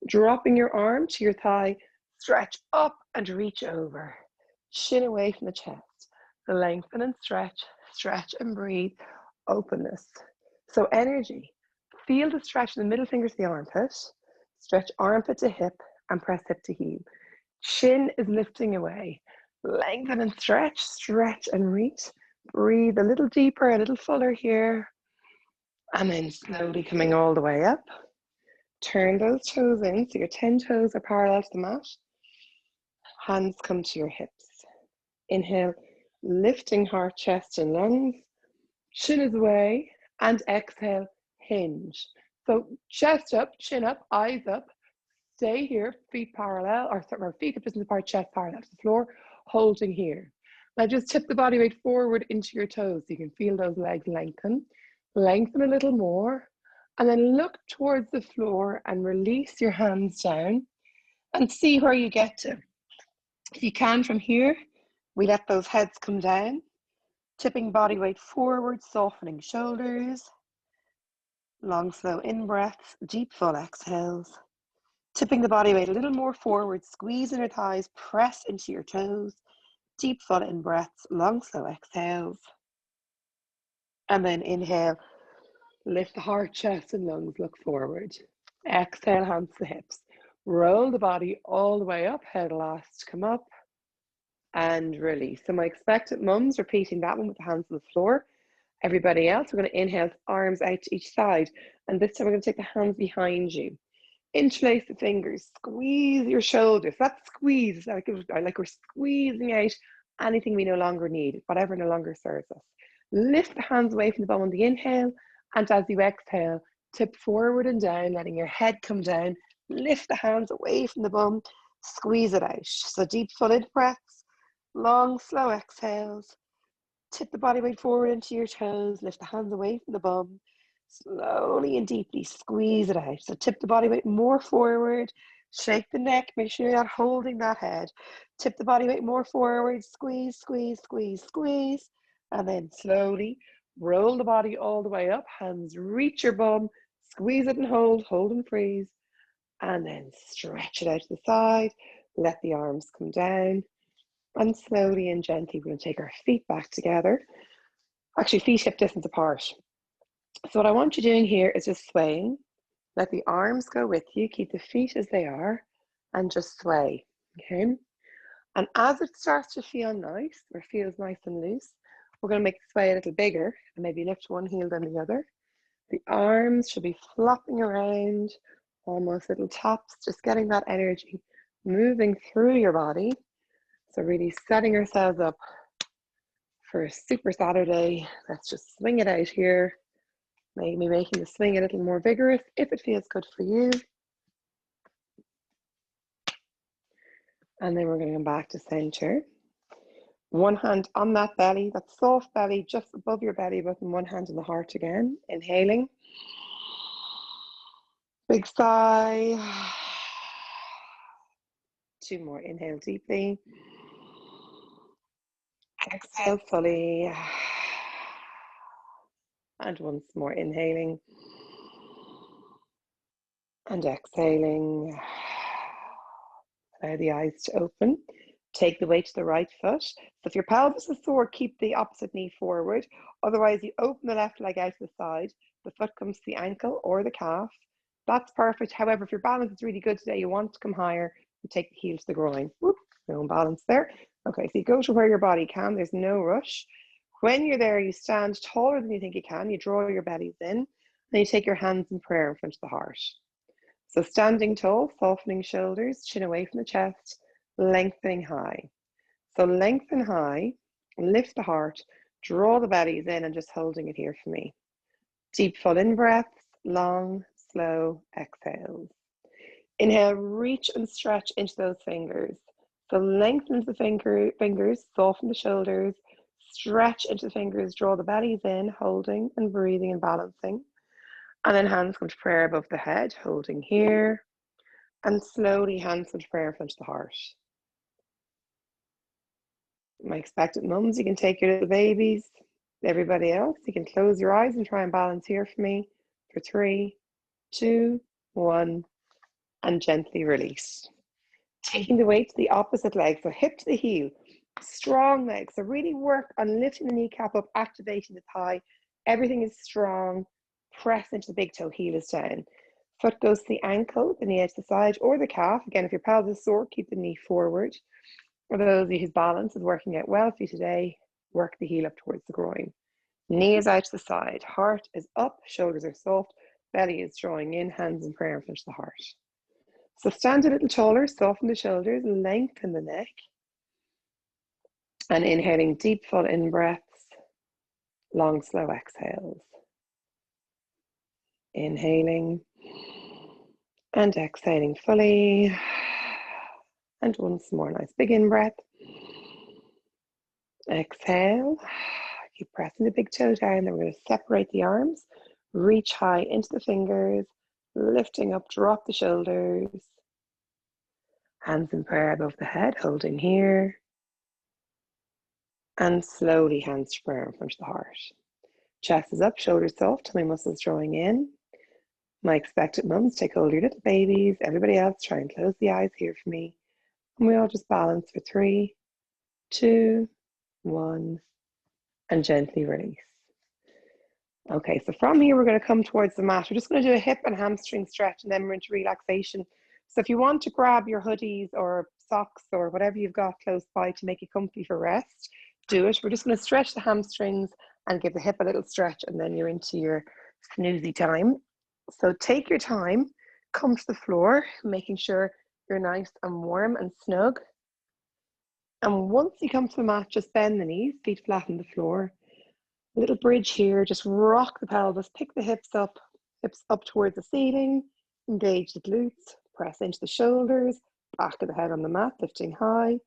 Dropping your arm to your thigh, stretch up and reach over. Chin away from the chest. Lengthen and stretch, stretch and breathe. Openness. So energy. Feel the stretch in the middle finger to the armpit. Stretch armpit to hip and press hip to heel. Chin is lifting away. Lengthen and stretch and reach. Breathe a little deeper, a little fuller here. And then slowly coming all the way up. Turn those toes in, so your 10 toes are parallel to the mat. Hands come to your hips. Inhale, lifting heart, chest, and lungs. Chin is away, and exhale, hinge. So chest up, chin up, eyes up. Stay here, feet parallel, or feet hip distance apart, chest parallel to the floor, holding here. Now just tip the body weight forward into your toes so you can feel those legs lengthen. Lengthen a little more, and then look towards the floor and release your hands down and see where you get to. If you can from here, we let those heads come down, tipping body weight forward, softening shoulders. Long, slow in-breaths, deep, full exhales. Tipping the body weight a little more forward, squeeze in your thighs, press into your toes. Deep, full in-breaths, long, slow exhales. And then inhale, lift the heart, chest, and lungs, look forward. Exhale, hands to hips. Roll the body all the way up, head last, come up, and release. So my expectant mums, repeating that one with the hands on the floor. Everybody else, we're going to inhale, arms out to each side. And this time we're going to take the hands behind you. Interlace the fingers, squeeze your shoulders. That squeeze is like we're squeezing out anything we no longer need, whatever no longer serves us. Lift the hands away from the bum on the inhale, and as you exhale, tip forward and down, letting your head come down. Lift the hands away from the bum, squeeze it out. So deep, full in breaths, long, slow exhales. Tip the body weight forward into your toes, lift the hands away from the bum. Slowly and deeply squeeze it out. So tip the body weight more forward, shake the neck, make sure you're not holding that head. Tip the body weight more forward, squeeze, squeeze, squeeze, squeeze. And then slowly roll the body all the way up, hands reach your bum, squeeze it and hold and freeze. And then stretch it out to the side, let the arms come down. And slowly and gently, we're going to take our feet back together. Actually, feet hip distance apart. So what I want you doing here is just swaying. Let the arms go with you. Keep the feet as they are and just sway, okay? And as it starts to feel nice, or feels nice and loose, we're going to make the sway a little bigger and maybe lift one heel than the other. The arms should be flopping around, almost little taps, just getting that energy moving through your body. So really setting ourselves up for a super Saturday. Let's just swing it out here. Maybe making the swing a little more vigorous if it feels good for you. And then we're going to come back to center. One hand on that belly, that soft belly just above your belly button, one hand on the heart again. Inhaling. Big sigh. 2 more. Inhale deeply. Exhale fully. And once more, inhaling. And exhaling. Allow the eyes to open. Take the weight to the right foot. So if your pelvis is sore, keep the opposite knee forward. Otherwise, you open the left leg out to the side. The foot comes to the ankle or the calf. That's perfect. However, if your balance is really good today, you want to come higher, you take the heel to the groin. Whoop, no imbalance there. Okay, so you go to where your body can. There's no rush. When you're there, you stand taller than you think you can. You draw your bellies in. Then you take your hands in prayer in front of the heart. So standing tall, softening shoulders, chin away from the chest, lengthening high. So lengthen high, lift the heart, draw the bellies in and just holding it here for me. Deep full in breaths, long, slow exhales. Inhale, reach and stretch into those fingers. So lengthen the fingers, soften the shoulders, stretch into the fingers, draw the bellies in, holding and breathing and balancing. And then hands come to prayer above the head, holding here. And slowly hands come to prayer in front of the heart. My expectant mums, you can take your little babies. Everybody else, you can close your eyes and try and balance here for me. For 3, 2, 1, and gently release. Taking the weight to the opposite leg, so hip to the heel, strong legs. So really work on lifting the kneecap up, activating the thigh. Everything is strong. Press into the big toe, heel is down. Foot goes to the ankle, the knee edge to the side, or the calf. Again, if your pelvis is sore, keep the knee forward. For those of you whose balance is working out well for you today, work the heel up towards the groin. Knee is out to the side, heart is up, shoulders are soft, belly is drawing in, hands in prayer in front of the heart. So stand a little taller, soften the shoulders, lengthen the neck. And inhaling deep, full in-breaths, long, slow exhales. Inhaling and exhaling fully. And once more, nice big in-breath. Exhale. Keep pressing the big toe down. Then we're going to separate the arms, reach high into the fingers, lifting up, drop the shoulders. Hands in prayer above the head, holding here. And slowly hands to prayer in front of the heart. Chest is up, shoulders soft, tummy muscles drawing in. My expectant mums, take hold of your little babies. Everybody else, try and close the eyes here for me. And we all just balance for 3, 2, 1, and gently release. Okay, so from here, we're going to come towards the mat. We're just going to do a hip and hamstring stretch, and then we're into relaxation. So if you want to grab your hoodies or socks or whatever you've got close by to make you comfy for rest, do it. We're just going to stretch the hamstrings and give the hip a little stretch, and then you're into your snoozy time. So take your time, come to the floor, making sure you're nice and warm and snug. And once you come to the mat, just bend the knees, feet flat on the floor. A little bridge here, just rock the pelvis, pick the hips up towards the ceiling, engage the glutes, press into the shoulders, back of the head on the mat, lifting high,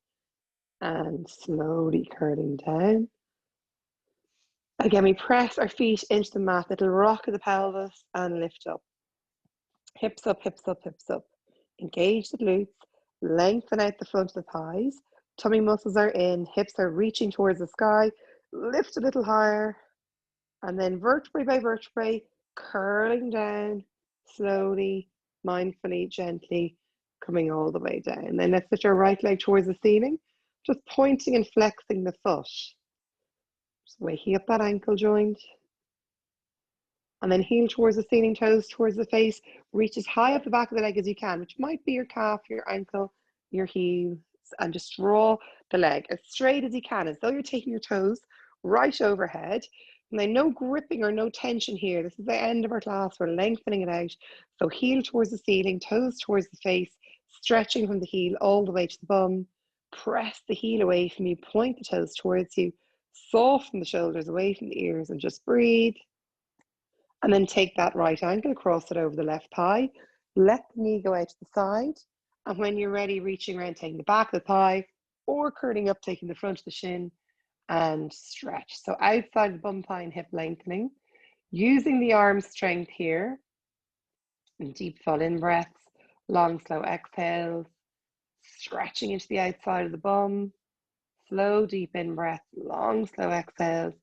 and slowly curling down. Again, we press our feet into the mat, little rock of the pelvis, and lift up. Hips up, hips up, hips up. Engage the glutes, lengthen out the front of the thighs, tummy muscles are in, hips are reaching towards the sky, lift a little higher, and then vertebrae by vertebrae, curling down, slowly, mindfully, gently, coming all the way down. And then let's lift our right leg towards the ceiling, just pointing and flexing the foot. Just waking up that ankle joint. And then heel towards the ceiling, toes towards the face. Reach as high up the back of the leg as you can, which might be your calf, your ankle, your heels, and just draw the leg as straight as you can, as though you're taking your toes right overhead. And then no gripping or no tension here. This is the end of our class. We're lengthening it out. So heel towards the ceiling, toes towards the face, stretching from the heel all the way to the bum. Press the heel away from you, point the toes towards you, soften the shoulders away from the ears, and just breathe. And then take that right ankle, cross it over the left thigh, let the knee go out to the side. And when you're ready, reaching around, taking the back of the thigh, or curling up, taking the front of the shin, and stretch. So outside the bum, thigh, and hip lengthening, using the arm strength here, and deep full in breaths, long, slow exhales, stretching into the outside of the bum, slow, deep in breath, long, slow exhales,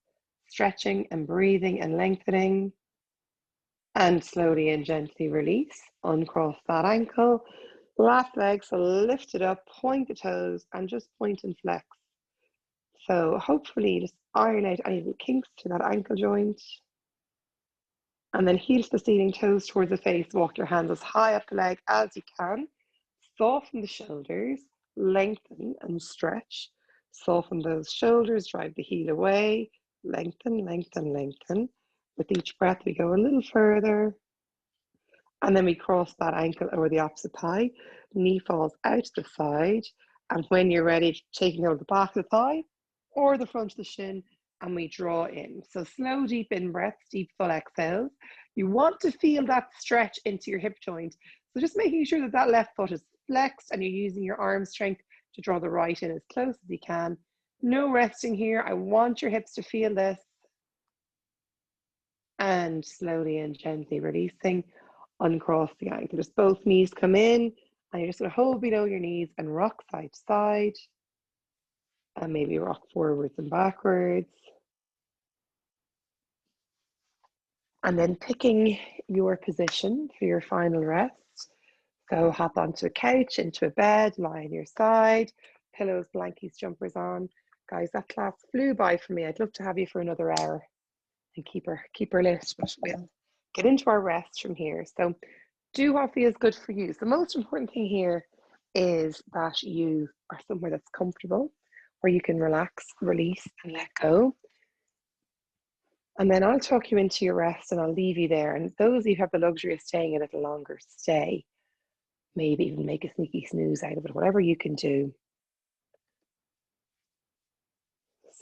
stretching and breathing and lengthening. And slowly and gently release, uncross that ankle, last leg, so lift it up, point the toes, and just point and flex. So hopefully just iron out any little kinks to that ankle joint. And then heel to the ceiling, toes towards the face, walk your hands as high up the leg as you can. Soften the shoulders, lengthen and stretch. Soften those shoulders, drive the heel away, lengthen, lengthen, lengthen. With each breath, we go a little further. And then we cross that ankle over the opposite thigh. Knee falls out to the side. And when you're ready, taking over the back of the thigh or the front of the shin, and we draw in. So slow, deep in breaths, deep, full exhales. You want to feel that stretch into your hip joint. So just making sure that that left foot is flexed and you're using your arm strength to draw the right in as close as you can. No resting here. I want your hips to feel this. And slowly and gently releasing, uncross the ankle. Just both knees come in, and you're just going to hold below your knees and rock side to side. And maybe rock forwards and backwards. And then picking your position for your final rest. So hop onto a couch, into a bed, lie on your side, pillows, blankies, jumpers on. Guys, that class flew by for me. I'd love to have you for another hour and keep her lit, but we'll get into our rest from here. So do what feels good for you. The most important thing here is that you are somewhere that's comfortable, where you can relax, release, and let go. And then I'll talk you into your rest and I'll leave you there. And those of you who have the luxury of staying a little longer, stay. Maybe even make a sneaky snooze out of it, whatever you can do.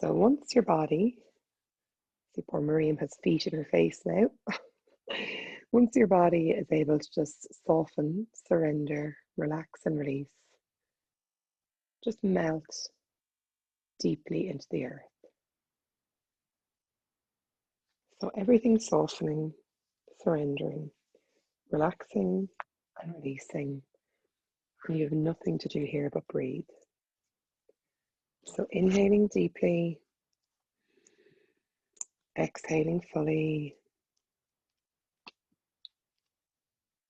So once your body, see poor Miriam has feet in her face now. Once your body is able to just soften, surrender, relax and release, just melt deeply into the earth. So everything's softening, surrendering, relaxing and releasing. And you have nothing to do here but breathe. So inhaling deeply, exhaling fully,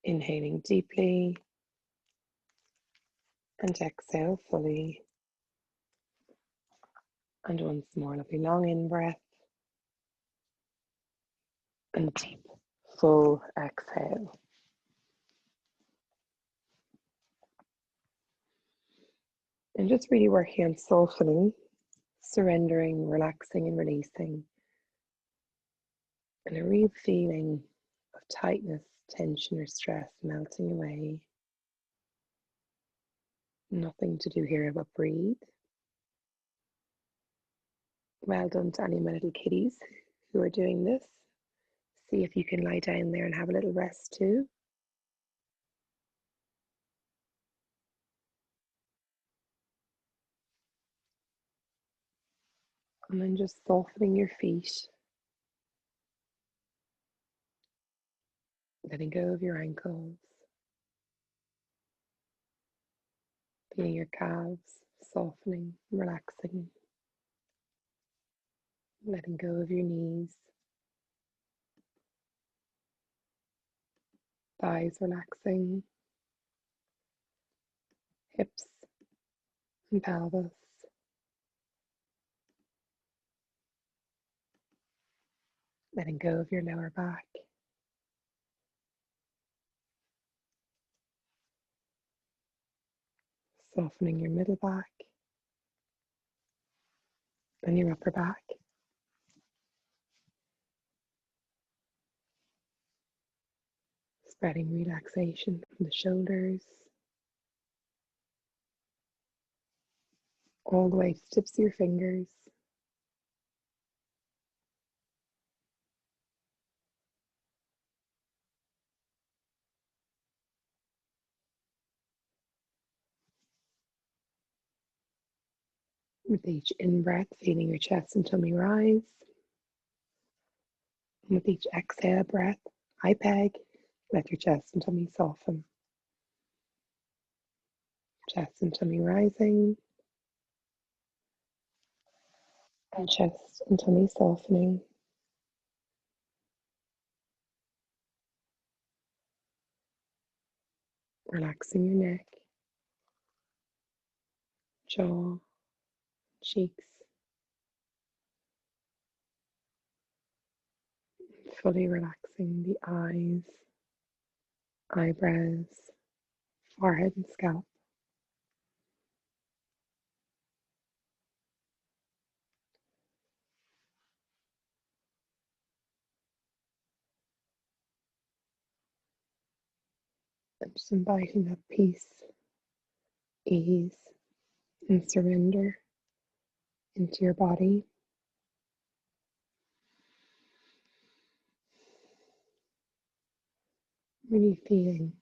inhaling deeply, and exhale fully. And once more, lovely long in breath and deep, full exhale. And just really working on softening, surrendering, relaxing and releasing. And a real feeling of tightness, tension or stress melting away. Nothing to do here but breathe. Well done to any of my little kitties who are doing this. See if you can lie down there and have a little rest too. And then just softening your feet. Letting go of your ankles. Feeling your calves softening, relaxing. Letting go of your knees. Thighs relaxing. Hips and pelvis. Letting go of your lower back. Softening your middle back and your upper back. Spreading relaxation from the shoulders all the way to the tips of your fingers. With each in-breath, feeling your chest and tummy rise. And with each exhale breath, high peg, let your chest and tummy soften. Chest and tummy rising. And chest and tummy softening. Relaxing your neck, jaw, cheeks. Fully relaxing the eyes, eyebrows, forehead and scalp. And just inviting that peace, ease, and surrender into your body. Really feeling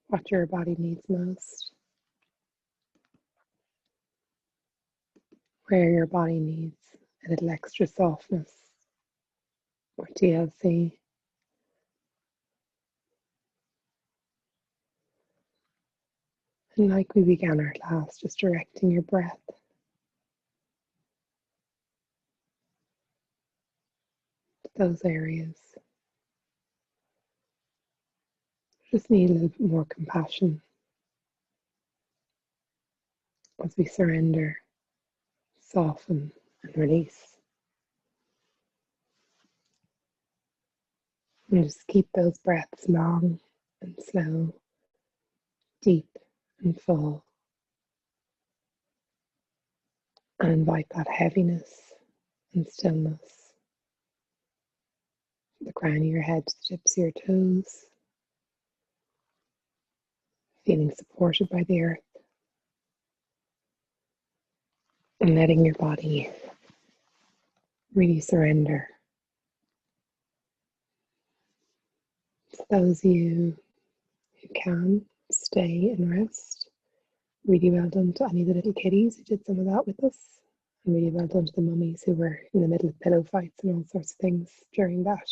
what your body needs most. where your body needs a little extra softness or TLC. And like we began our class, just directing your breath to those areas. Just need a little bit more compassion as we surrender, soften, and release. And just keep those breaths long and slow, deep and full. And invite that heaviness and stillness. The crown of your head to the tips of your toes. Feeling supported by the earth. And letting your body really surrender. For those of you who can, stay and rest. Really well done to any of the little kiddies who did some of that with us. And really well done to the mummies who were in the middle of pillow fights and all sorts of things during that.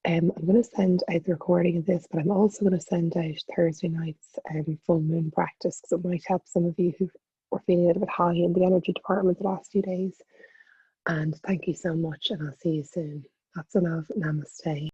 I'm going to send out the recording of this, but I'm also going to send out Thursday night's full moon practice, because it might help some of you who were feeling a little bit high in the energy department the last few days. And thank you so much, and I'll see you soon. Lots of love. Namaste.